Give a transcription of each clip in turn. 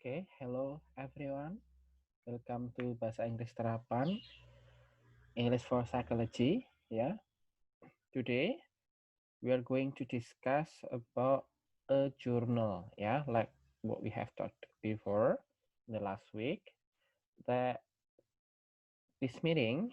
Okay, hello everyone. Welcome to Bahasa Inggris Terapan, English for Psychology. Yeah, today we are going to discuss about a journal. Yeah, like what we have talked before in the last week. That this meeting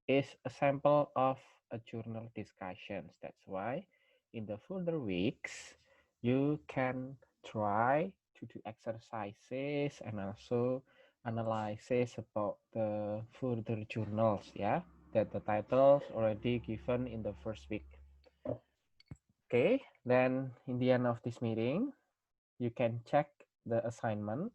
is a sample of a journal discussions. That's why in the further weeks you can try to do exercises and also analysis about the further journals, yeah, that the titles already given in the first week. Okay, then in the end of this meeting you can check the assignment.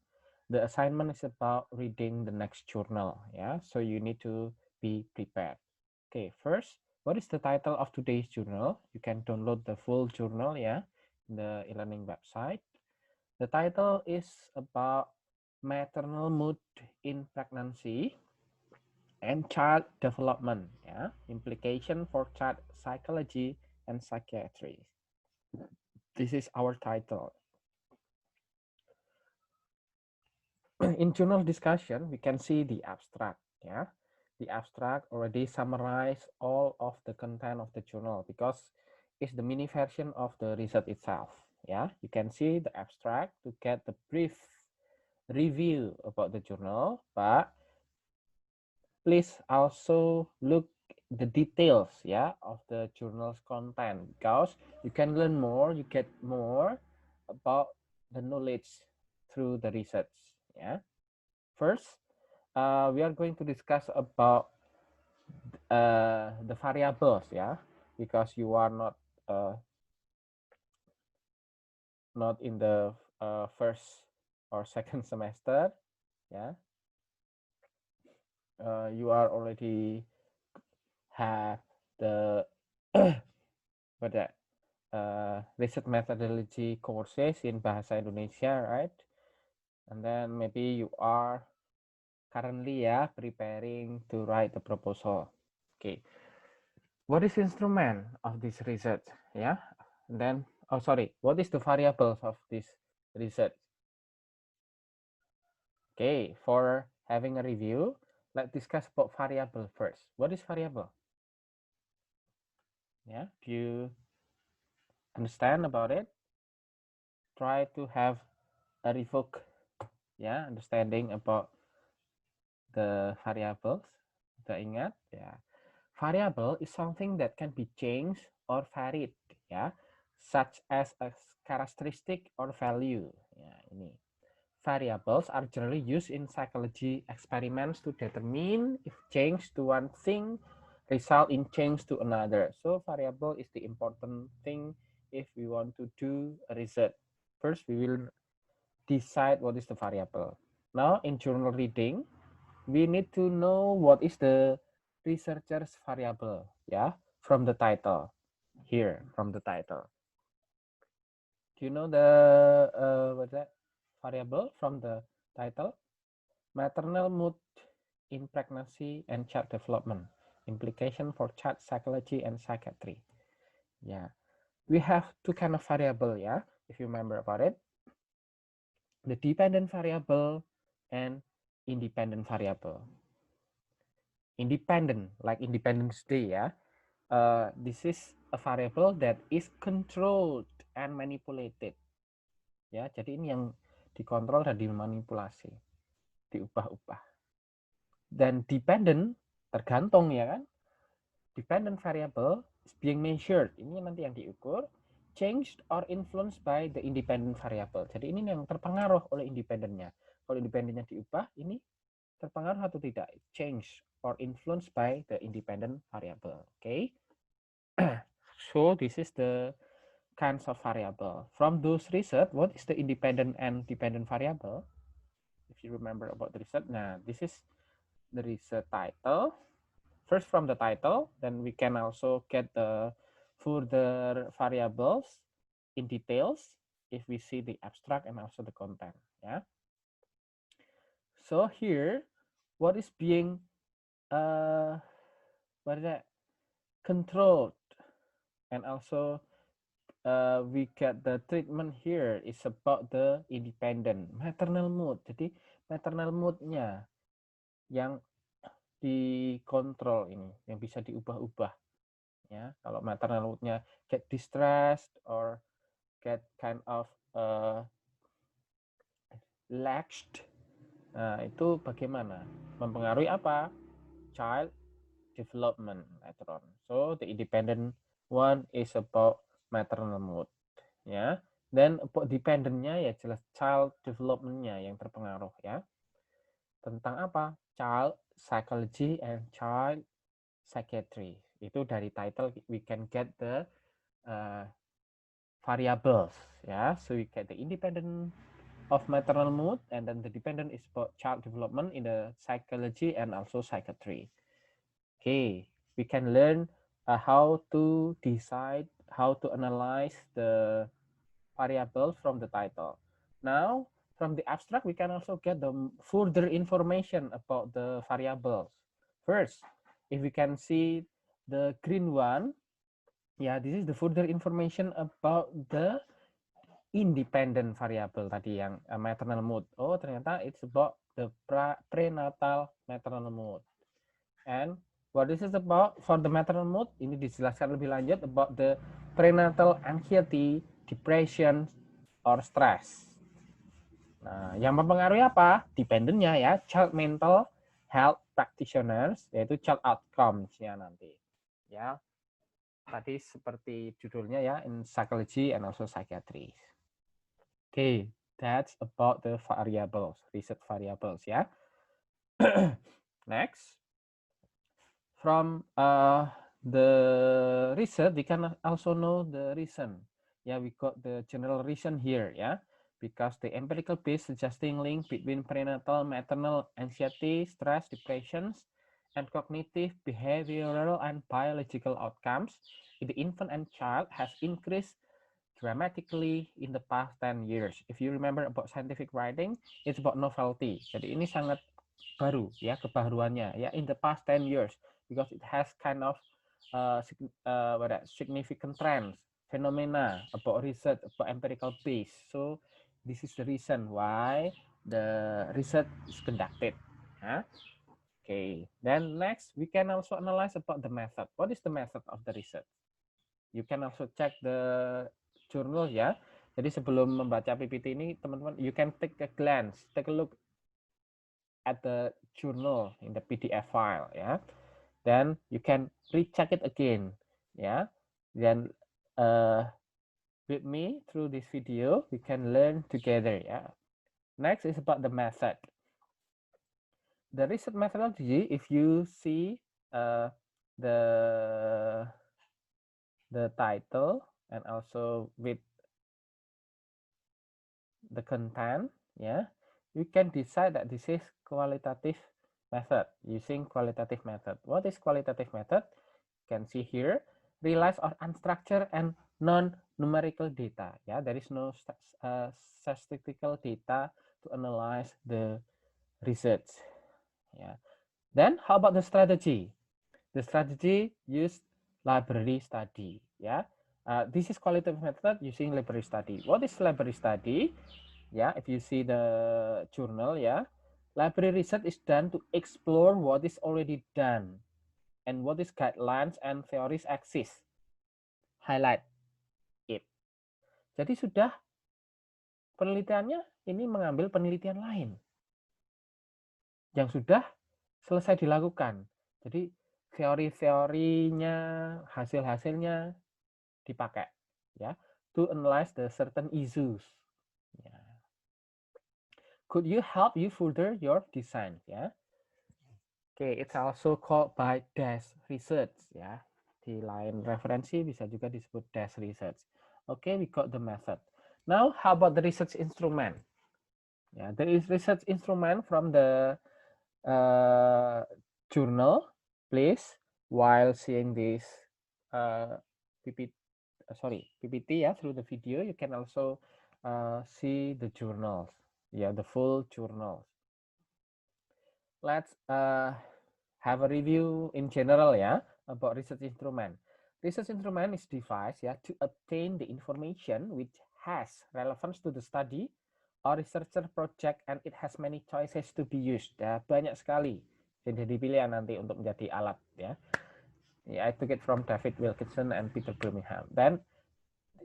The assignment is about reading the next journal, yeah, so you need to be prepared. Okay, first, what is the title of today's journal? You can download the full journal, yeah, in the e-learning website. The title is about maternal mood in pregnancy and child development, yeah, implication for child psychology and psychiatry. This is our title. In journal discussion, we can see the abstract, yeah. The abstract already summarize all of the content of the journal because it's the mini version of the research itself, yeah. You can see the abstract to get the brief review about the journal, but please also look the details, yeah, of the journal's content because you can learn more, you get more about the knowledge through the research, yeah. First, we are going to discuss about the variables, yeah, because you are not in the first or second semester, yeah. You are already have the what that research methodology courses in Bahasa Indonesia, right? And then maybe you are currently, yeah, preparing to write the proposal. Okay, what is instrument of this research, yeah, and then what is the variables of this research? Okay, for having a review, let's discuss about variable first. What is variable? Yeah, do you understand about it? Try to have a revoke, yeah, understanding about the variables. Kita ingat, ya. Variable is something that can be changed or varied, ya, such as a characteristic or value. Ya, ini. Variables are generally used in psychology experiments to determine if change to one thing result in change to another. So variable is the important thing if we want to do a research. First, we will decide what is the variable. Now, in journal reading, we need to know what is the researcher's variable, yeah, from the title. Here, from the title. Do you know the what's that variable from the title? Maternal mood in pregnancy and child development, implication for child psychology and psychiatry. Yeah, we have two kind of variable, yeah, if you remember about it. The dependent variable and independent variable. Independent, like Independence Day, yeah. This is a variable that is controlled and manipulated. Ya, jadi ini yang dikontrol dan dimanipulasi, diubah-ubah. Dan dependent tergantung, ya kan? Dependent variable is being measured. Ini nanti yang diukur, changed or influenced by the independent variable. Jadi ini yang terpengaruh oleh independennya. Kalau independennya diubah, ini terpengaruh atau tidak? Changed or influenced by the independent variable. Okay. So this is the kinds of variable. From those research, what is the independent and dependent variable? If you remember about the research, now this is the research title. First from the title, then we can also get the further variables in details if we see the abstract and also the content. Yeah. So here, what is being what is that? Controlled and also we get the treatment here is about the independent maternal mood. Jadi maternal moodnya yang dikontrol ini, yang bisa diubah-ubah. Ya, kalau maternal moodnya get distressed or get kind of laxed, nah itu bagaimana? Mempengaruhi apa? Child development later on. So the independent one is about maternal mood. Ya, dan dependentnya ya jelas child developmentnya yang terpengaruh ya. Tentang apa? Child psychology and child psychiatry. Itu dari title we can get the variables ya. So we get the independent of maternal mood, and then the dependent is about child development in the psychology and also psychiatry. Okay, we can learn how to decide, how to analyze the variables from the title. Now, from the abstract, we can also get the further information about the variables. First, if we can see the green one, yeah, this is the further information about the independent variable tadi yang maternal mood. Oh, ternyata it's about the prenatal maternal mood. And what this is about for the maternal mood, ini dijelaskan lebih lanjut about the prenatal anxiety, depression, or stress. Nah, yang mempengaruhi apa? Dependentnya ya, child mental health practitioners, yaitu child outcomes-nya nanti. Ya, tadi seperti judulnya ya, in psychology and also psychiatry. Okay, that's about the variables, research variables ya. Next, from the research, we can also know the reason. Yeah, we got the general reason here, yeah, because the empirical base suggesting link between prenatal, maternal anxiety, stress, depressions, and cognitive, behavioral, and biological outcomes in the infant and child has increased dramatically in the past 10 years. If you remember about scientific writing, it's about novelty. Jadi ini sangat baru ya kebaruannya ya in the past 10 years because it has kind of significant trends, phenomena about research, about empirical base. So this is the reason why the research is conducted. Huh? Okay, then next we can also analyze about the method. What is the method of the research? You can also check the journal ya. Jadi sebelum membaca PPT ini, teman-teman, you can take a glance, take a look at the journal in the PDF file ya. Then you can recheck it again ya. Then with me through this video, we can learn together ya. Next is about the method. The research methodology, if you see the title and also with the content, yeah, you can decide that this is qualitative method, using qualitative method. What is qualitative method? You can see here, relies on unstructured and non-numerical data. Yeah, there is no statistical data to analyze the research. Yeah. Then how about the strategy? The strategy used library study. Yeah. This is qualitative method using library study. What is library study? Yeah, if you see the journal, yeah, library research is done to explore what is already done and what is guidelines and theories exist. Highlight it. Jadi sudah penelitiannya ini mengambil penelitian lain yang sudah selesai dilakukan. Jadi teori-teorinya, hasil-hasilnya dipakai ya to analyze the certain issues. Ya. Could you help you further your design ya? Okay, it's also called by desk research ya. Di lain referensi bisa juga disebut desk research. Okay, we got the method. Now, how about the research instrument? Yeah, there is research instrument from the journal. Please, while seeing this PPT ya through the video, you can also see the journals. Yeah, the full journals. Let's have a review in general ya about research instrument. Research instrument is device ya to obtain the information which has relevance to the study or researcher project and it has many choices to be used. Ya, banyak sekali jadi pilihan nanti untuk menjadi alat ya. I took it from David Wilkinson and Peter Birmingham. Then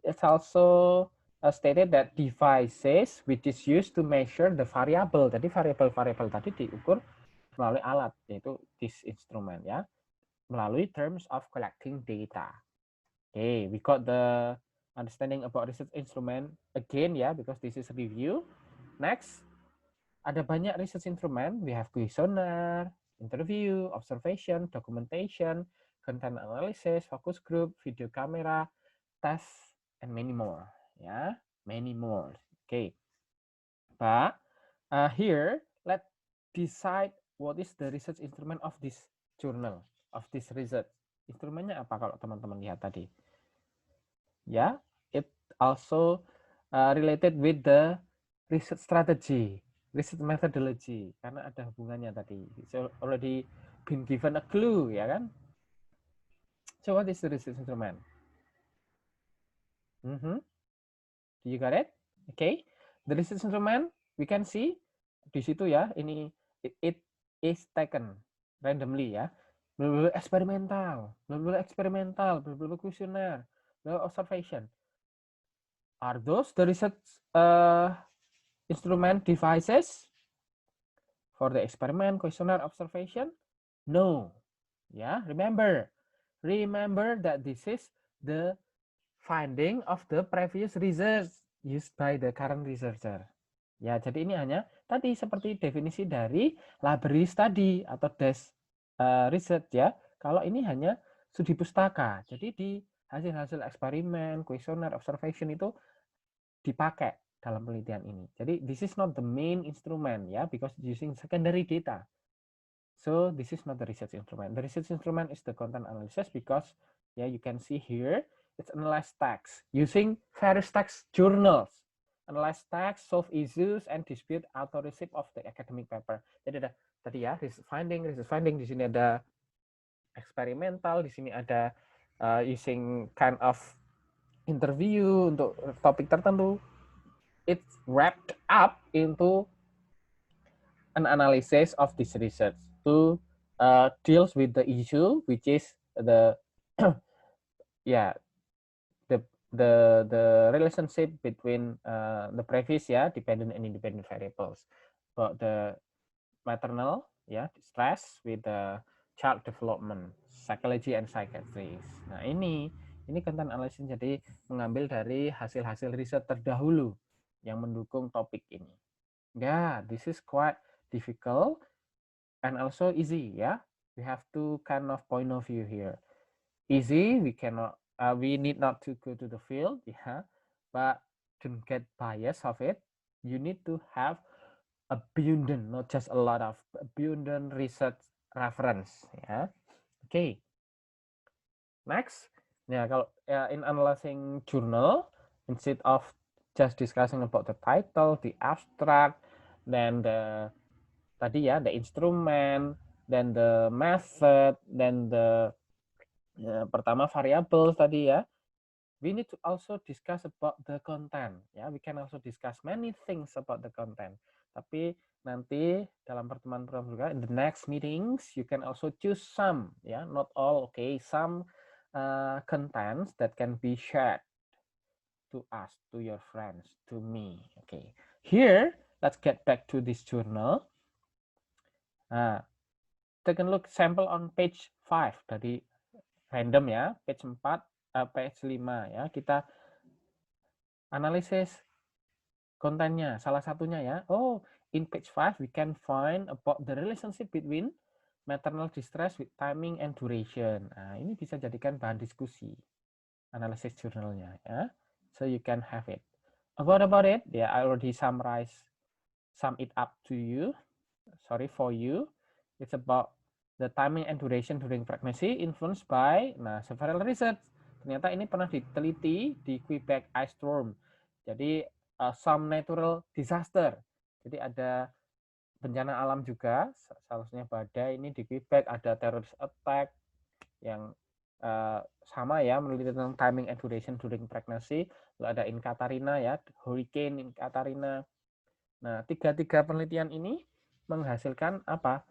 it's also stated that devices which is used to measure the variable. Jadi variable-variable tadi diukur melalui alat, yaitu this instrument ya, melalui terms of collecting data. Okay, we got the understanding about research instrument again ya, because this is a review. Next, ada banyak research instrument. We have questionnaire, interview, observation, documentation, content analysis, focus group, video camera, test, and many more. Yeah, many more. Okay, but here let's decide what is the research instrument of this journal, of this research. Instrumennya apa kalau teman-teman lihat tadi? Ya, it also related with the research strategy, research methodology, karena ada hubungannya tadi. It's already been given a clue, ya kan? So what is the research instrument? Do you got it? Okay, the research instrument we can see di situ ya. Ini it is taken randomly ya. Berbeda eksperimental, berbeda kuesioner, berbeda observation. Are those the research instrument devices for the experiment, questionnaire, observation? No. Yeah, remember that this is the finding of the previous research used by the current researcher. Ya, jadi ini hanya tadi seperti definisi dari library study atau desk research ya. Kalau ini hanya studi pustaka. Jadi di hasil-hasil eksperimen, questionnaire, observation itu dipakai dalam penelitian ini. Jadi this is not the main instrument ya, because using secondary data. So this is not the research instrument. The research instrument is the content analysis because yeah, you can see here it's analyze text using various text journals. Analyze text, solve issues, and dispute authorship of the academic paper. Jadi ada tadi ya research finding. Di sini ada eksperimental, di sini ada using kind of interview untuk topik tertentu. It's wrapped up into an analysis of this research to deals with the issue, which is the yeah the relationship between the previous dependent and independent variables, about the maternal stress with the child development, psychology and psychiatry. Nah ini content analysis jadi mengambil dari hasil-hasil riset terdahulu yang mendukung topik ini. Yeah, this is quite difficult and also easy. Yeah, we have two kind of point of view here. Easy, we need not to go to the field, but to get bias of it, you need to have abundant, not just a lot of abundant research reference. Okay. Next, kalau in analyzing journal, instead of just discussing about the title, the abstract, then the instrument, then the method, then the pertama variable tadi ya. We need to also discuss about the content. We can also discuss many things about the content. Tapi nanti dalam pertemuan-pertemuan juga in the next meetings you can also choose some, not all, okay, some contents that can be shared to us, to your friends, to me. Okay. Here, let's get back to this journal. Take a look sample on page 5 dari random ya, page 4, page 5 ya. Kita analisis kontennya, salah satunya ya. Oh, in page 5 we can find about the relationship between maternal distress with timing and duration. Nah, ini bisa jadikan bahan diskusi analisis jurnalnya ya. So you can have it. About it, I already sum it up to you. Sorry for you. It's about the timing and duration during pregnancy influenced by several research. Ternyata ini pernah diteliti di Quebec ice storm. Jadi some natural disaster. Jadi ada bencana alam juga, salah satunya badai ini di Quebec, ada terrorist attack yang sama ya, meneliti tentang timing and duration during pregnancy. Lalu ada in Katarina ya, hurricane in Katarina. Nah, tiga penelitian ini menghasilkan apa?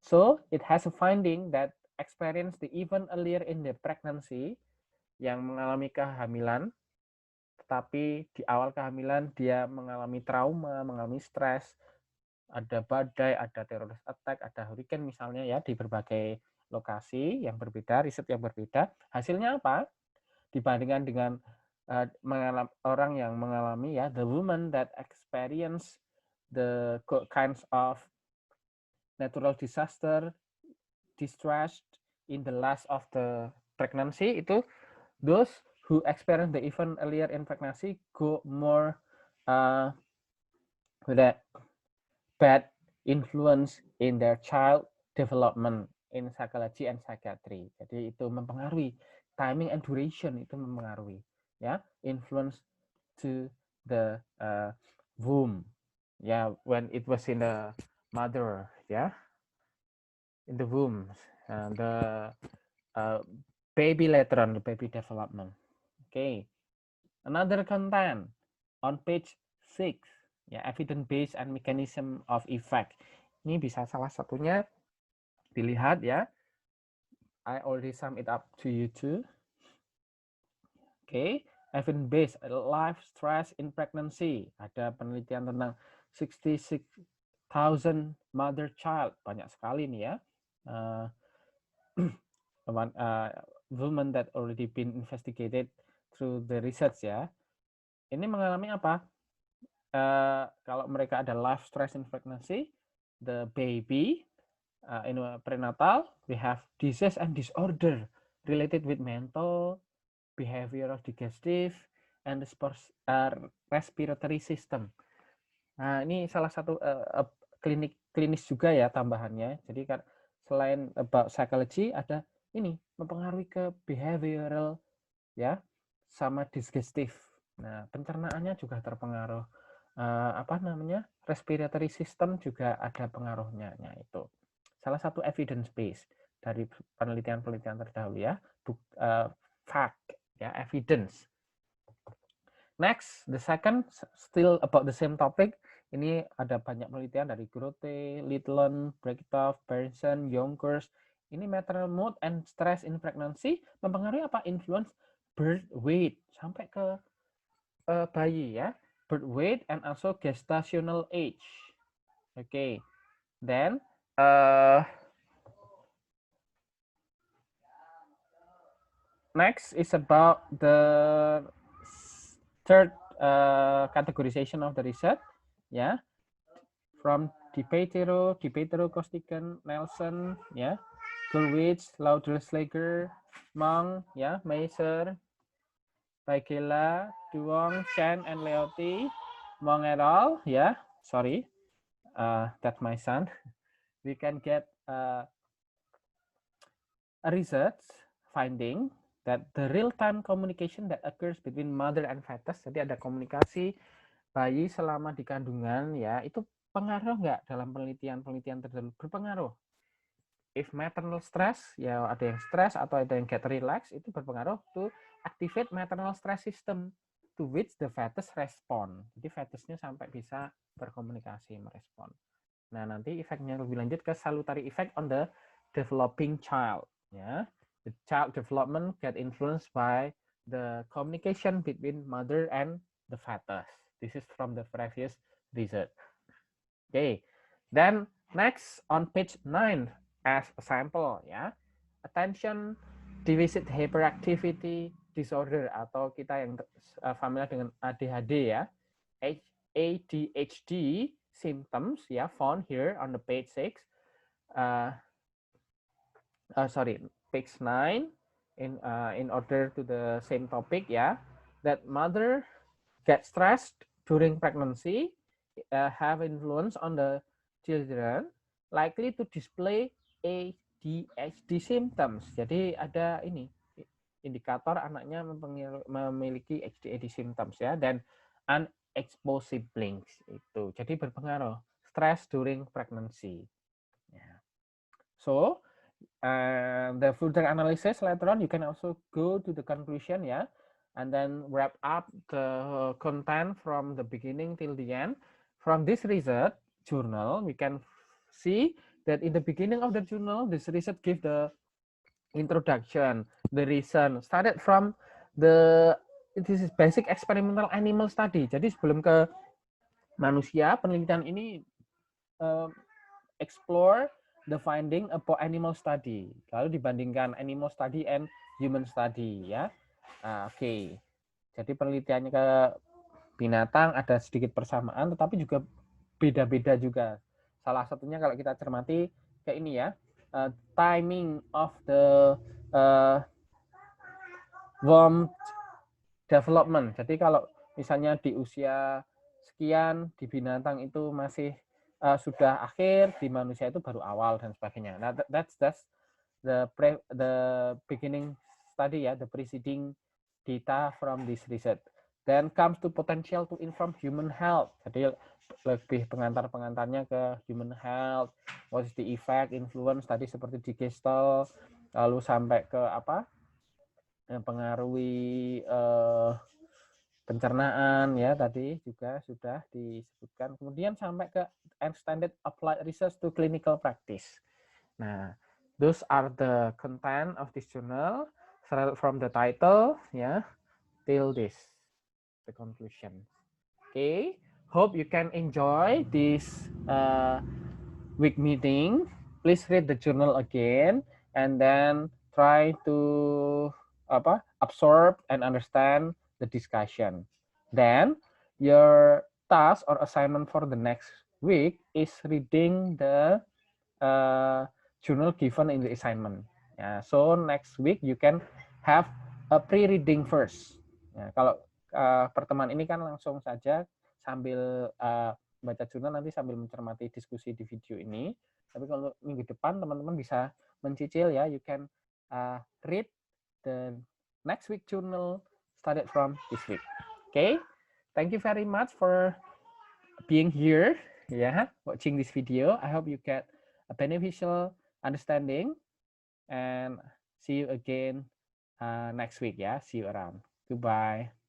So, it has a finding that experience the even earlier in the pregnancy, yang mengalami kehamilan, tetapi di awal kehamilan dia mengalami trauma, mengalami stres, ada badai, ada terrorist attack, ada hurricane misalnya ya, di berbagai lokasi yang berbeda, riset yang berbeda. Hasilnya apa? Dibandingkan dengan orang yang mengalami ya, the woman that experience the kinds of natural disaster, distress in the last of the pregnancy, itu those who experience the event earlier in pregnancy go more with a bad influence in their child development in psychology and psychiatry. Jadi itu mempengaruhi timing and duration, itu mempengaruhi ya, influence to the womb ya, when it was in the mother ya, in the womb, the baby later on, the baby development. Okay, another content on page 6 ya, evidence based and mechanism of effect. Ini bisa salah satunya dilihat ya. I already sum it up to you too. Okay, evidence based life stress in pregnancy. Ada penelitian tentang 66,000 mother child, banyak sekali nih ya. Women that already been investigated through the research ya. Ini mengalami apa? Kalau mereka ada life stress in pregnancy, the baby in prenatal, we have disease and disorder related with mental, behavioral, digestive, and respiratory system. Nah, ini salah satu klinis juga ya tambahannya. Jadi kan selain about psychology, ada ini mempengaruhi ke behavioral ya, sama digestive. Nah, pencernaannya juga terpengaruh. Respiratory system juga ada pengaruhnya. Nah, itu salah satu evidence base dari penelitian-penelitian terdahulu ya, fact ya, evidence. Next, the second still about the same topic. Ini ada banyak penelitian dari Grote, Littleton, Brechthoff, Berenson, Yonkers. Ini maternal mood and stress in pregnancy mempengaruhi apa? Influence birth weight sampai ke bayi ya. Birth weight and also gestational age. Okay. Then next is about the third categorization of the research, yeah, from DePetero, Costigan, Nelson, yeah, Gurwitz, Lauderslager, Mong, yeah, Maser, Baikela, Duong, Chen, and Leoty, Mong et al, yeah, sorry, that's my son. We can get a research finding that the real-time communication that occurs between mother and fetus, jadi ada komunikasi bayi selama di kandungan ya, itu pengaruh nggak dalam penelitian tertentu? Berpengaruh. If maternal stress, ya ada yang stress atau ada yang get relax, itu berpengaruh to activate maternal stress system to which the fetus respond. Jadi fetusnya sampai bisa berkomunikasi, merespon. Nah, nanti efeknya lebih lanjut ke salutary effect on the developing child. Ya, the child development get influenced by the communication between mother and the fetus. This is from the previous research. Okay, then next on page 9 as a sample ya, attention deficit hyperactivity disorder atau kita yang familiar dengan ADHD ya, ADHD symptoms ya, found here on the page 6. Page 9 in order to the same topic ya, that mother get stressed during pregnancy have influence on the children likely to display ADHD symptoms. Jadi ada ini indikator anaknya memiliki ADHD symptoms ya, dan unexposed siblings itu. Jadi berpengaruh stress during pregnancy. So And the further analysis later on, you can also go to the conclusion, yeah, and then wrap up the content from the beginning till the end. From this research journal, we can see that in the beginning of the journal, this research give the introduction, the reason, started from the this is basic experimental animal study. Jadi sebelum ke manusia, penelitian ini explore the finding about animal study. Lalu dibandingkan animal study and human study, ya. Oke. Jadi penelitiannya ke binatang ada sedikit persamaan, tetapi juga beda-beda juga. Salah satunya kalau kita cermati kayak ini ya, timing of the worm development. Jadi kalau misalnya di usia sekian di binatang itu masih sudah akhir, di manusia itu baru awal dan sebagainya. Nah, that's the beginning study ya, the preceding data from this research. Then comes to potential to inform human health. Jadi lebih pengantar-pengantarnya ke human health, what is the effect, influence tadi seperti di Gestalt, lalu sampai ke apa? Pengaruhi pencernaan ya tadi juga sudah disebutkan. Kemudian sampai ke extended applied research to clinical practice. Nah, those are the content of this journal from the title ya till this the conclusion. Okay, hope you can enjoy this week meeting. Please read the journal again and then try to absorb and understand the discussion. Then your task or assignment for the next week is reading the journal given in the assignment. So next week you can have a pre-reading first. Kalau pertemuan ini kan langsung saja sambil baca jurnal nanti sambil mencermati diskusi di video ini. Tapi kalau minggu depan teman-teman bisa mencicil ya, you can read the next week journal started from this week. Okay, thank you very much for being here, watching this video. I hope you get a beneficial understanding and see you again next week. See you around. Goodbye.